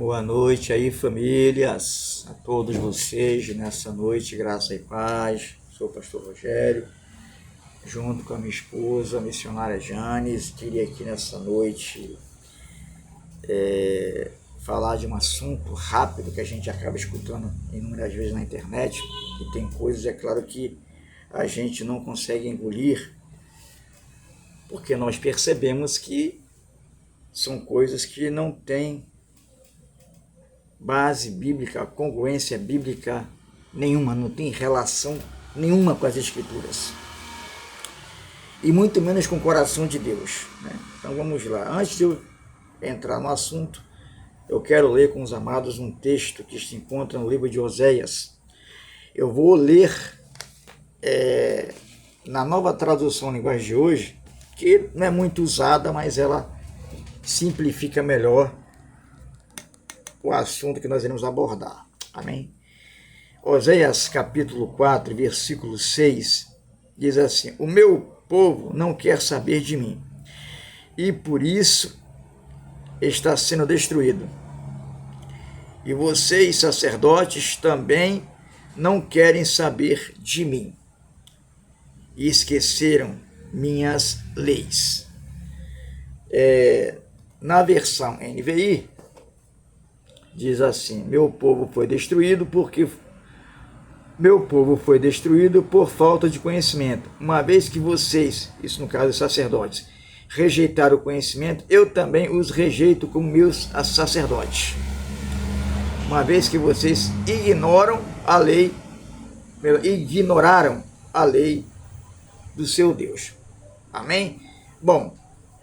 Boa noite aí, famílias, a todos vocês nessa noite, graça e paz. Sou o pastor Rogério, junto com a minha esposa, a missionária Janes. Queria aqui nessa noite falar de um assunto rápido que a gente acaba escutando inúmeras vezes na internet, e tem coisas, é claro, que a gente não consegue engolir, porque nós percebemos que são coisas que não têm base bíblica, congruência bíblica nenhuma, não tem relação nenhuma com as Escrituras, e muito menos com o coração de Deus, né? Então vamos lá. Antes de eu entrar no assunto, eu quero ler com os amados um texto que se encontra no livro de Oséias. Eu vou ler na Nova Tradução Linguagem de Hoje, que não é muito usada, mas ela simplifica melhor o assunto que nós iremos abordar. Amém? Oséias capítulo 4, versículo 6, diz assim: o meu povo não quer saber de mim, e por isso está sendo destruído. E vocês, sacerdotes, também não querem saber de mim, e esqueceram minhas leis. Na versão NVI, diz assim: meu povo foi destruído por falta de conhecimento. Uma vez que vocês, isso no caso os sacerdotes, rejeitaram o conhecimento, eu também os rejeito como meus sacerdotes. Uma vez que vocês ignoraram a lei do seu Deus. Amém? Bom,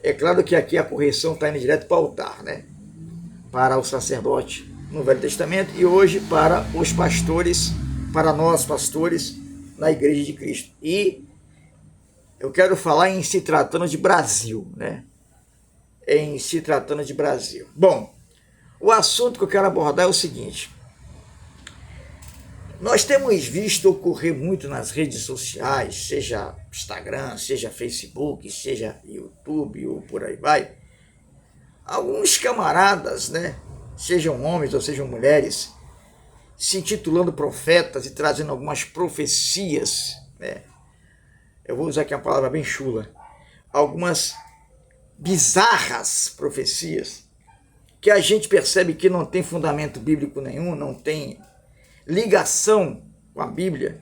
é claro que aqui a correção está indo direto para o altar, né? Para o sacerdote no Velho Testamento, e hoje para os pastores, para nós pastores na Igreja de Cristo. E eu quero falar em se tratando de Brasil, né? Em se tratando de Brasil. Bom, o assunto que eu quero abordar é o seguinte: nós temos visto ocorrer muito nas redes sociais, seja Instagram, seja Facebook, seja YouTube ou por aí vai, alguns camaradas, né, sejam homens ou sejam mulheres, se intitulando profetas e trazendo algumas profecias, né? Eu vou usar aqui uma palavra bem chula, algumas bizarras profecias, que a gente percebe que não tem fundamento bíblico nenhum, não tem ligação com a Bíblia.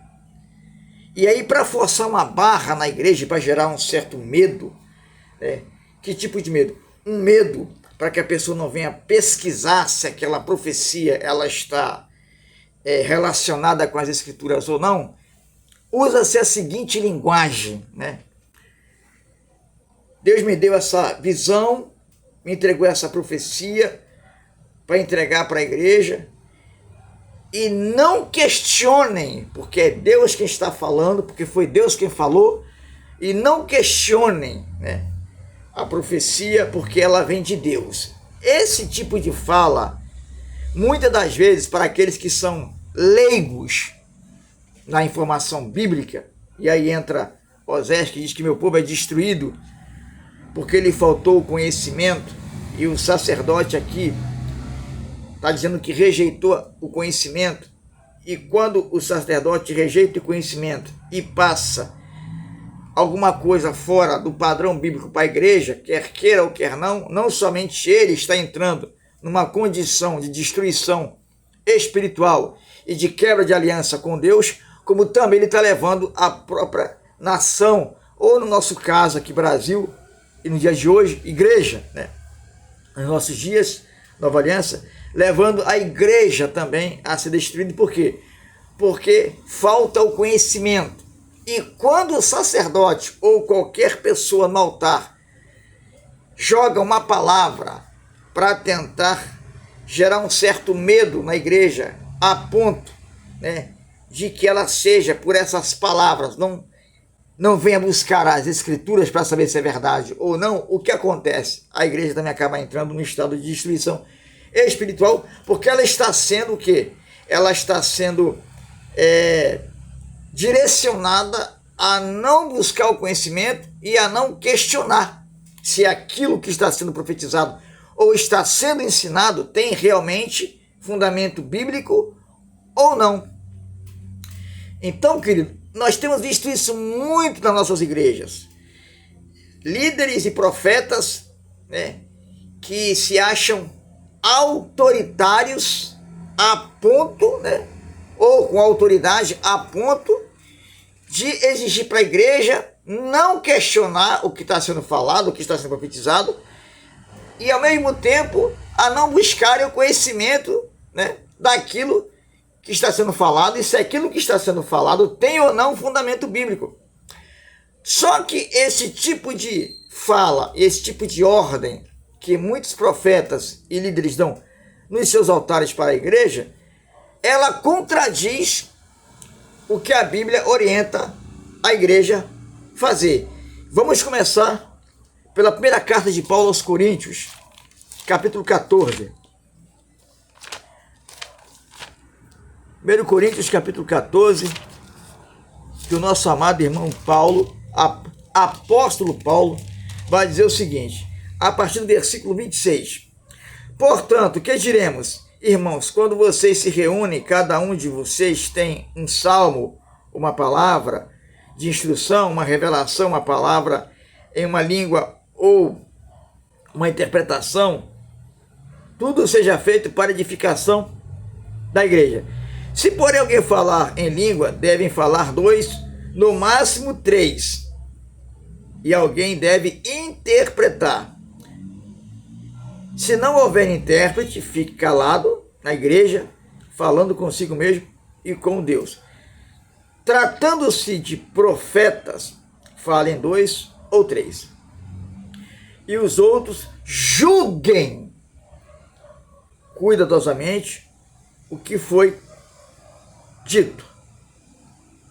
E aí, para forçar uma barra na igreja, para gerar um certo medo, né? Que tipo de medo? Um medo para que a pessoa não venha pesquisar se aquela profecia ela está relacionada com as Escrituras ou não. Usa-se a seguinte linguagem, né? Deus me deu essa visão, me entregou essa profecia para entregar para a igreja, e não questionem, porque é Deus quem está falando, porque foi Deus quem falou, e não questionem, né, a profecia, porque ela vem de Deus. Esse tipo de fala, muitas das vezes, para aqueles que são leigos na informação bíblica, e aí entra Oséias, que diz que meu povo é destruído porque lhe faltou o conhecimento, e o sacerdote aqui está dizendo que rejeitou o conhecimento. E quando o sacerdote rejeita o conhecimento e passa alguma coisa fora do padrão bíblico para a igreja, quer queira ou quer não, não somente ele está entrando numa condição de destruição espiritual e de quebra de aliança com Deus, como também ele está levando a própria nação, ou no nosso caso aqui Brasil, e no dia de hoje, igreja, né? Nos nossos dias, Nova Aliança, levando a igreja também a ser destruída. Por quê? Porque falta o conhecimento. E quando o sacerdote ou qualquer pessoa no altar joga uma palavra para tentar gerar um certo medo na igreja, a ponto, né, de que ela seja, por essas palavras, não venha buscar as Escrituras para saber se é verdade ou não, o que acontece? A igreja também acaba entrando num estado de destruição espiritual, porque ela está sendo o quê? Ela está sendo direcionada a não buscar o conhecimento e a não questionar se aquilo que está sendo profetizado ou está sendo ensinado tem realmente fundamento bíblico ou não. Então, querido, nós temos visto isso muito nas nossas igrejas. Líderes e profetas, né, que se acham autoritários a ponto, né, ou com autoridade a ponto de exigir para a igreja não questionar o que está sendo falado, o que está sendo profetizado, e ao mesmo tempo a não buscarem o conhecimento, né, daquilo que está sendo falado, e se aquilo que está sendo falado tem ou não fundamento bíblico. Só que esse tipo de fala, esse tipo de ordem que muitos profetas e líderes dão nos seus altares para a igreja, ela contradiz o que a Bíblia orienta a igreja fazer. Vamos começar pela primeira carta de Paulo aos Coríntios, capítulo 14. 1 Coríntios, capítulo 14, que o nosso amado irmão Paulo, apóstolo Paulo, vai dizer o seguinte, a partir do versículo 26. Portanto, que diremos, irmãos, quando vocês se reúnem, cada um de vocês tem um salmo, uma palavra de instrução, uma revelação, uma palavra em uma língua ou uma interpretação, tudo seja feito para edificação da igreja. Se porém alguém falar em língua, devem falar 2, no máximo 3, e alguém deve interpretar. Se não houver intérprete, fique calado na igreja, falando consigo mesmo e com Deus. Tratando-se de profetas, falem 2 ou 3. E os outros julguem cuidadosamente o que foi dito.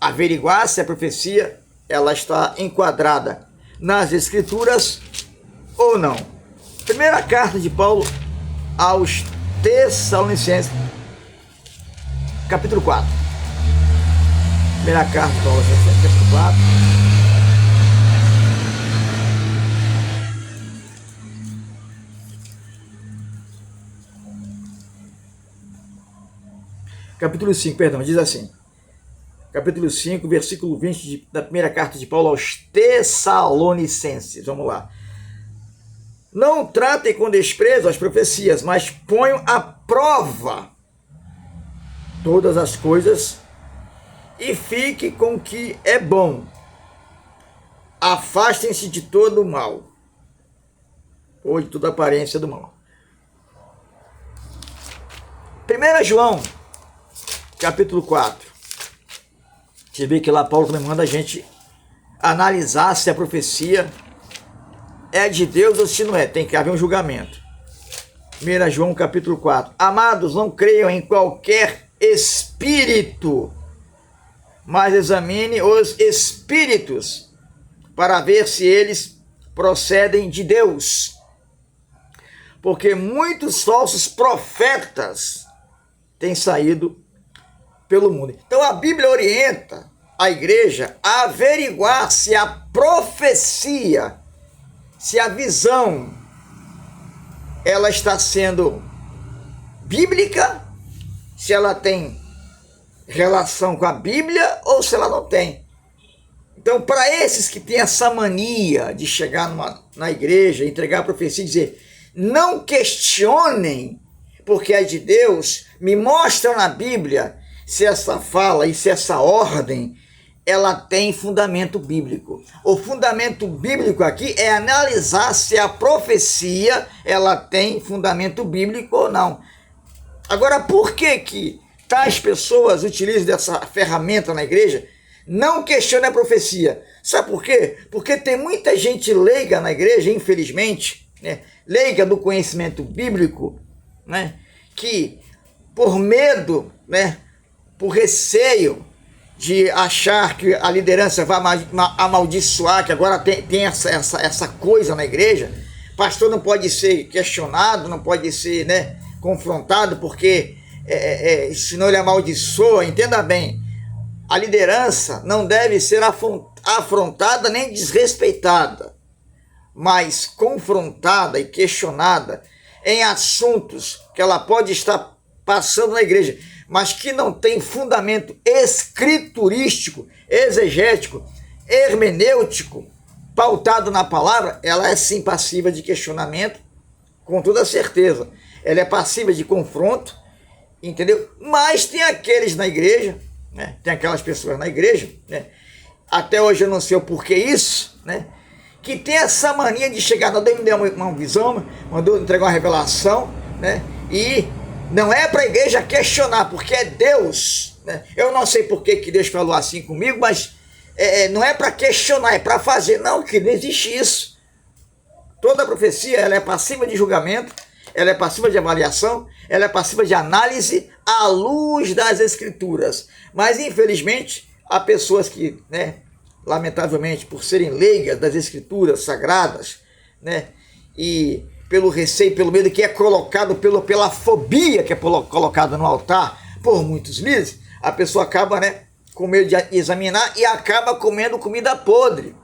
Averiguar se a profecia ela está enquadrada nas Escrituras ou não. Primeira carta de Paulo aos Tessalonicenses, capítulo 4. Primeira carta de Paulo aos Tessalonicenses, capítulo 4. Capítulo 5, perdão, diz assim. Capítulo 5, versículo 20 da primeira carta de Paulo aos Tessalonicenses. Vamos lá. Não tratem com desprezo as profecias, mas ponham à prova todas as coisas e fique com o que é bom. Afastem-se de todo o mal, ou de toda aparência do mal. 1 João, capítulo 4. Você vê que lá Paulo também manda a gente analisar se a profecia é de Deus ou se não é. Tem que haver um julgamento. 1 João capítulo 4. Amados, não creiam em qualquer espírito, mas examine os espíritos para ver se eles procedem de Deus. Porque muitos falsos profetas têm saído pelo mundo. Então a Bíblia orienta a igreja a averiguar se a profecia, se a visão, ela está sendo bíblica, se ela tem relação com a Bíblia ou se ela não tem. Então, para esses que têm essa mania de chegar na igreja, entregar a profecia e dizer, não questionem, porque é de Deus, me mostra na Bíblia se essa fala e se essa ordem ela tem fundamento bíblico. O fundamento bíblico aqui é analisar se a profecia ela tem fundamento bíblico ou não. Agora, por que tais pessoas utilizam dessa ferramenta na igreja? Não questione a profecia. Sabe por quê? Porque tem muita gente leiga na igreja, infelizmente, né? Leiga do conhecimento bíblico, né? Que por medo, né? Por receio de achar que a liderança vai amaldiçoar, que agora tem essa coisa na igreja, pastor não pode ser questionado, não pode ser, né, confrontado, porque senão ele amaldiçoa. Entenda bem, a liderança não deve ser afrontada nem desrespeitada, mas confrontada e questionada. em assuntos que ela pode estar passando na igreja, mas que não tem fundamento escriturístico, exegético, hermenêutico, pautado na palavra, ela é sim passiva de questionamento, com toda certeza. Ela é passiva de confronto, entendeu? Mas tem aqueles na igreja, né? Tem aquelas pessoas na igreja, né? Até hoje eu não sei o porquê isso, né? Que tem essa mania de chegar, Deus me deu uma visão, mandou entregar uma revelação, né? E não é para a igreja questionar, porque é Deus, né? Eu não sei por que Deus falou assim comigo, mas não é para questionar, é para fazer. Não, que não existe isso. Toda profecia, ela é passiva de julgamento, ela é passiva de avaliação, ela é passiva de análise à luz das Escrituras. Mas, infelizmente, há pessoas que, né, lamentavelmente, por serem leigas das Escrituras sagradas, né, e pelo receio, pelo medo que é colocado, pela fobia que é colocada no altar por muitos líderes, a pessoa acaba, né, com medo de examinar e acaba comendo comida podre,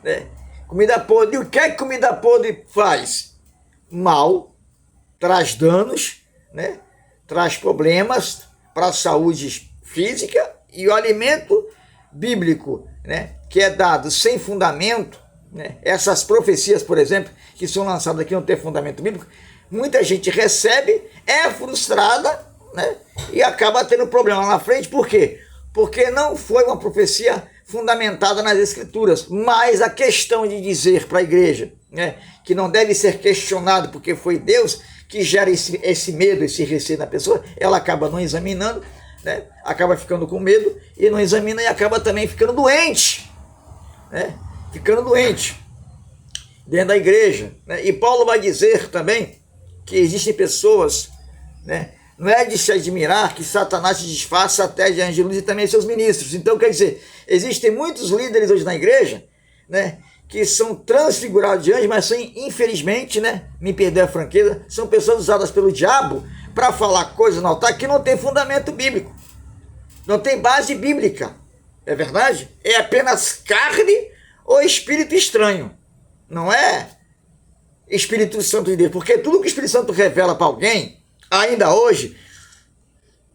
né? Comida podre. E o que é que comida podre faz? Mal, traz danos, né? Traz problemas para a saúde física, e o alimento bíblico, né, que é dado sem fundamento, né? Essas profecias, por exemplo, que são lançadas aqui não tem fundamento bíblico, muita gente recebe, é frustrada, né, e acaba tendo problema lá na frente. Por quê? Porque não foi uma profecia fundamentada nas Escrituras. Mas a questão de dizer para a igreja, né, que não deve ser questionado porque foi Deus que gera esse medo, esse receio na pessoa, ela acaba não examinando, né, acaba ficando com medo e não examina, e acaba também ficando doente, né, ficando doente dentro da igreja, né? E Paulo vai dizer também que existem pessoas, né, não é de se admirar que Satanás se disfarça até de anjos de luz e também seus ministros. Então, quer dizer, existem muitos líderes hoje na igreja, né, que são transfigurados de anjos, mas são, infelizmente, né, me perder a franqueza, são pessoas usadas pelo diabo para falar coisas no altar que não tem fundamento bíblico, não tem base bíblica. É verdade? É apenas carne ou espírito estranho. Não é Espírito Santo de Deus, porque tudo que o Espírito Santo revela para alguém, ainda hoje,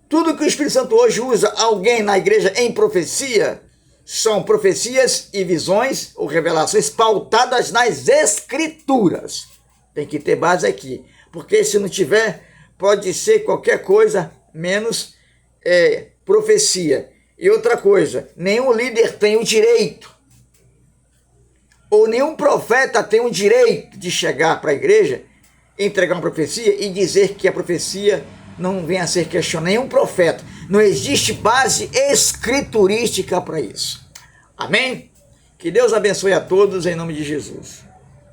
tudo que o Espírito Santo hoje usa alguém na igreja em profecia, são profecias e visões ou revelações pautadas nas Escrituras. Tem que ter base aqui, porque se não tiver, pode ser qualquer coisa menos profecia. E outra coisa, nenhum líder tem o direito, ou nenhum profeta tem o direito de chegar para a igreja, entregar uma profecia e dizer que a profecia não venha a ser questionada. Nenhum profeta. Não existe base escriturística para isso. Amém? Que Deus abençoe a todos em nome de Jesus.